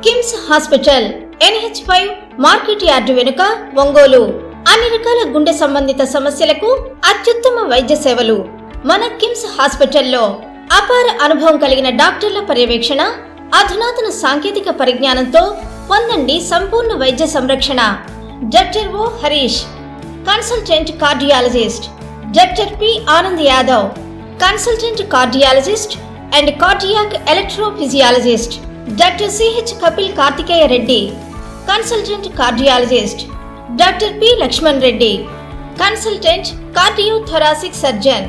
KIMS hospital NH5 market yard వెనుక ఒంగోలు. అన్ని రకాల గుండె సంబంధిత సమస్యలకు అత్యుత్తమ వైద్య సేవలు. మన కిమ్స్ హాస్పిటల్లో అపార అనుభవం కలిగిన డాక్టర్ల పర్యవేక్షణ, అధునాతన సాంకేతిక పరిజ్ఞానంతో పొందండి సంపూర్ణ వైద్య సంరక్షణ. Doctor O Harish, consultant cardiologist. Doctor P Anand Yadav, consultant cardiologist and cardiac electrophysiologist. Doctor CH Kapil Karthikeya Reddy, consultant cardiologist. Doctor P Laxman Reddy, consultant cardiothoracic surgeon.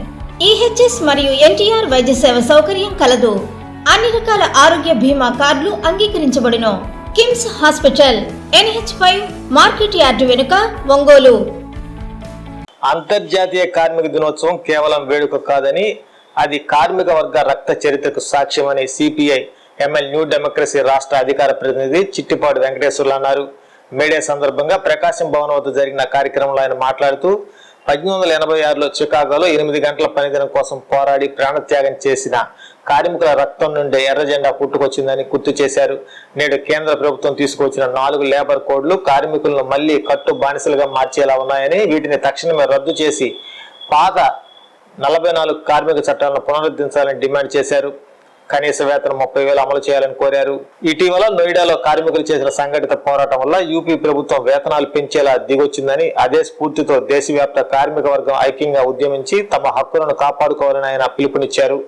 EHS మరియు NTR వైద్య సేవ సౌకర్యం కలదు. అన్ని రకాల ఆరోగ్య బీమా కార్డులు అంగీకరించబడును. KIMS hospital NH5 market yard వెనుక ఒంగోలు. అంతర్జాతీయ కార్మిక దినోత్సవం కేవలం వేడుక కాదని, అది కార్మిక వర్గ రక్త చరిత్రకు సాక్ష్యమని CPI ML న్యూ డెమోక్రసీ రాష్ట్ర అధికార ప్రతినిధి చిట్టిపాటి వెంకటేశ్వర్లు అన్నారు. మేడే సందర్భంగా ప్రకాశం భవన్ వద్ద జరిగిన కార్యక్రమంలో ఆయన మాట్లాడుతూ 1886లో చికాగోలో 8 గంటల పనిదినం కోసం పోరాడి ప్రాణత్యాగం చేసిన కార్మికుల రక్తం నుండి ఎర్ర జెండా పుట్టుకొచ్చిందని గుర్తు చేశారు. నేడు కేంద్ర ప్రభుత్వం తీసుకొచ్చిన 4 లేబర్ కోడ్లు కార్మికులను మళ్లీ కట్టు బానిసలుగా మార్చేలా ఉన్నాయని, వీటిని తక్షణమే రద్దు చేసి పాత 44 కార్మిక చట్టాలను పునరుద్ధరించాలని డిమాండ్ చేశారు. కనీస వేతనం 30,000 అమలు చేయాలని కోరారు. ఇటీవల నోయిడాలో కార్మికులు చేసిన సంఘటిత పోరాటం వల్ల యూపీ ప్రభుత్వం వేతనాలు పెంచేలా దిగొచ్చిందని, అదే స్ఫూర్తితో దేశవ్యాప్త కార్మిక వర్గం ఐక్యంగా ఉద్యమించి తమ హక్కులను కాపాడుకోవాలని ఆయన పిలుపునిచ్చారు.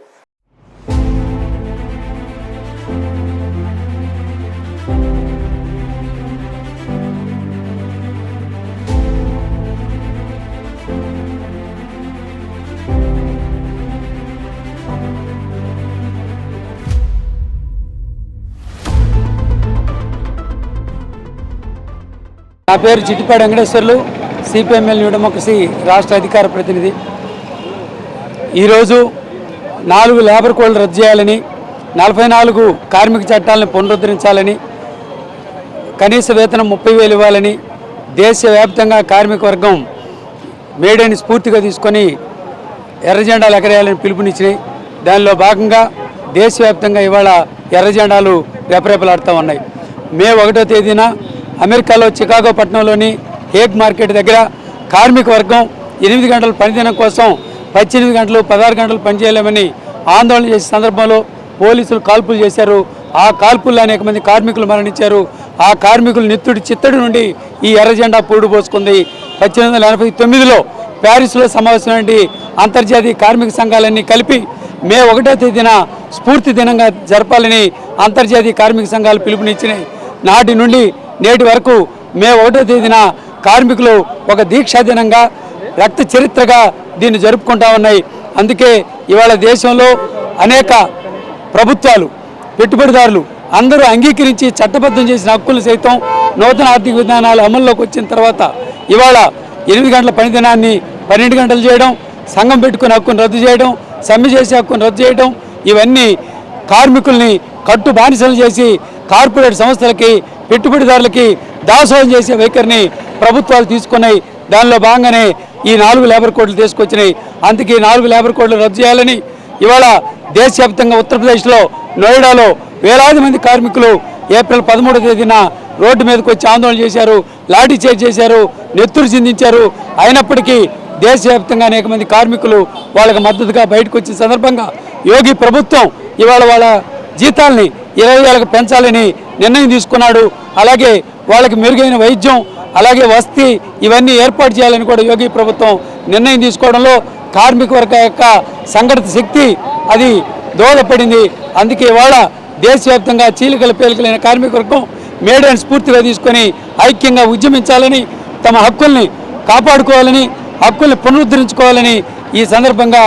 నా పేరు Chittipati Venkateswarlu, CPML new democracy రాష్ట్ర అధికార ప్రతినిధి. ఈరోజు 4 లేబర్ కోడ్లు రద్దు చేయాలని, 44 కార్మిక చట్టాలను పునరుద్ధరించాలని, కనీస వేతనం 30,000 ఇవ్వాలని దేశవ్యాప్తంగా కార్మిక వర్గం మేడేని స్ఫూర్తిగా తీసుకొని ఎర్ర జెండాలు ఎగరేయాలని పిలుపునిచ్చినాయి. దానిలో భాగంగా దేశవ్యాప్తంగా ఇవాళ ఎర్ర జెండాలు రెపరెపలాడుతూ ఉన్నాయి. మే 1వ తేదీన అమెరికాలో చికాగో పట్టణంలోని హేగ్ మార్కెట్ దగ్గర కార్మిక వర్గం 8 గంటల పనిదినం కోసం 18 గంటలు 16 గంటలు పనిచేయలేమని ఆందోళన చేసే సందర్భంలో పోలీసులు కాల్పులు చేశారు. ఆ కాల్పుల్లో అనేక మంది కార్మికులు మరణించారు. ఆ కార్మికులు నిత్తుడి చిత్తడి నుండి ఈ ఎర్ర జెండా పూడు పోసుకుంది. 1889లో ప్యారిస్లో సమావేశమైన అంతర్జాతీయ కార్మిక సంఘాలన్నీ కలిపి మే 1వ తేదీన స్ఫూర్తి దినంగా జరపాలని అంతర్జాతీయ కార్మిక సంఘాలు పిలుపునిచ్చినాయి. నాటి నుండి నేటి వరకు మే 1వ తేదీన కార్మికులు ఒక దీక్షా దినంగా, రక్త చరిత్రగా దీన్ని జరుపుకుంటా ఉన్నాయి. అందుకే ఇవాళ దేశంలో అనేక ప్రభుత్వాలు, పెట్టుబడిదారులు అందరూ అంగీకరించి చట్టబద్ధం చేసిన హక్కులు సైతం నూతన ఆర్థిక విధానాలు అమల్లోకి వచ్చిన తర్వాత ఇవాళ 8 గంటల పని దినాన్ని 12 గంటలు చేయడం, సంఘం పెట్టుకునే హక్కును రద్దు చేయడం, సమ్మె చేసే హక్కును రద్దు చేయడం, ఇవన్నీ కార్మికుల్ని కట్టు బానిసలు చేసి కార్పొరేట్ సంస్థలకి, పెట్టుబడిదారులకి దాసోహం చేసే వైఖరిని ప్రభుత్వాలు తీసుకున్నాయి. దానిలో భాగంగానే ఈ 4 లేబర్ కోడ్లు తీసుకొచ్చినాయి. అందుకే 4 లేబర్ కోడ్లు రద్దు చేయాలని ఇవాళ దేశవ్యాప్తంగా ఉత్తరప్రదేశ్లో నోయిడాలో వేలాది మంది కార్మికులు ఏప్రిల్ 13వ తేదీన రోడ్డు మీదకి వచ్చి ఆందోళన చేశారు, లాఠీ చార్జ్ చేశారు, నెత్తురు చిందించారు. అయినప్పటికీ దేశవ్యాప్తంగా అనేక మంది కార్మికులు వాళ్ళకి మద్దతుగా బయటకు వచ్చిన సందర్భంగా యోగి ప్రభుత్వం ఇవాళ వాళ్ళ జీతాల్ని 20,000కు పెంచాలని నిర్ణయం తీసుకున్నాడు. అలాగే వాళ్ళకి మెరుగైన వైద్యం, అలాగే వసతి ఇవన్నీ ఏర్పాటు చేయాలని కూడా యోగి ప్రభుత్వం నిర్ణయం తీసుకోవడంలో కార్మిక వర్గ యొక్క సంఘటిత శక్తి అది దోహదపడింది. అందుకే ఇవాళ దేశవ్యాప్తంగా చీలికల పేలికలైన కార్మిక వర్గం మేడేని స్ఫూర్తిగా తీసుకొని ఐక్యంగా ఉద్యమించాలని, తమ హక్కుల్ని కాపాడుకోవాలని, హక్కుల్ని పునరుద్ధరించుకోవాలని ఈ సందర్భంగా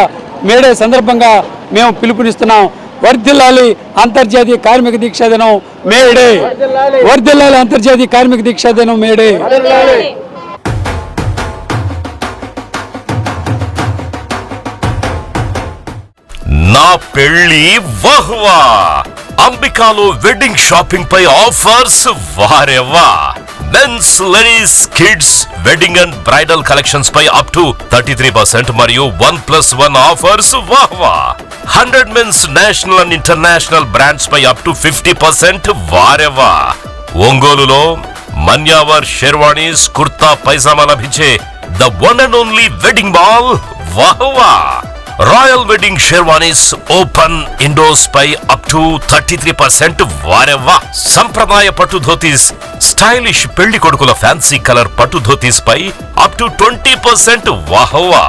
మేడే సందర్భంగా మేము పిలుపునిస్తున్నాం. వర్ధిల్లాలి అంతర్జాతీయ కార్మిక దీక్షా దినం మేడే, వర్ధిల్లాలి అంతర్జాతీయ కార్మిక దీక్షా దినం మేడే. నా పెళ్లి వహ్వా, అంబికాలో వెడ్డింగ్ షాపింగ్ పై ఆఫర్స్ వారెవ్వా. Mens, ladies, kids, wedding and bridal collections పై అప్ టు 33% మరియు 1+1 ఆఫర్స్. వాహ్వా 100 mens national and international brands పై అప్ టు 50%. వారెవా ఒంగోలులో మన్యావర్ షెర్వాణీస్, కుర్తా పైజామా లభించే the one and only wedding mall. వాహ్వా royal wedding sherwanis open indoors పై అప్ టు 33%. వారెవ్వా సంప్రదాయ పట్టు ధోతీస్, స్టైలిష్ పెళ్లి కొడుకుల ఫ్యాన్సీ కలర్ పట్టు ధోతీస్ పై అప్ టు 20%. వాహ్వా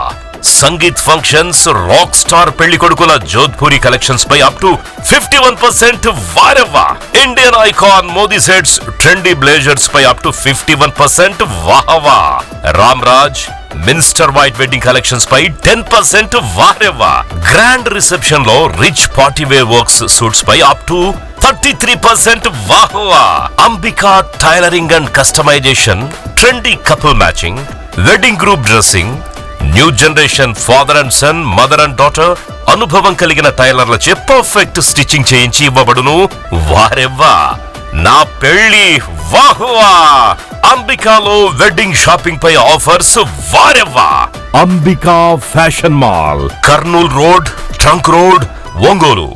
సంగీత్ ఫంక్షన్స్, రాక్ స్టార్ పెళ్లి కొడుకుల జోధ్పూరి కలెక్షన్స్ పై అప్ టు 51%. వారెవ్వా Indian icon Modi sets, trendy blazers పై అప్ టు 51%. వాహ్వా Ramraj minister white wedding collections పై 10%. వారెవ్వా గ్రాండ్ రిసెప్షన్ లో rich party wear works suits పై అప్ టు 33%. వాహ్వా Ambika tailoring and customisation, trendy couple matching, wedding group dressing, new generation father and son, mother and daughter అనుభవం కలిగిన టైలర్లచే perfect stitching చేయించి ఇవ్వబడును. వారెవ్వా నా పెళ్లి. వాహ్వా అంబికాలో వెడ్డింగ్ షాపింగ్ పై ఆఫర్స్. వారెవ్వా Ambika fashion mall, Kurnool road, trunk road, Ongole.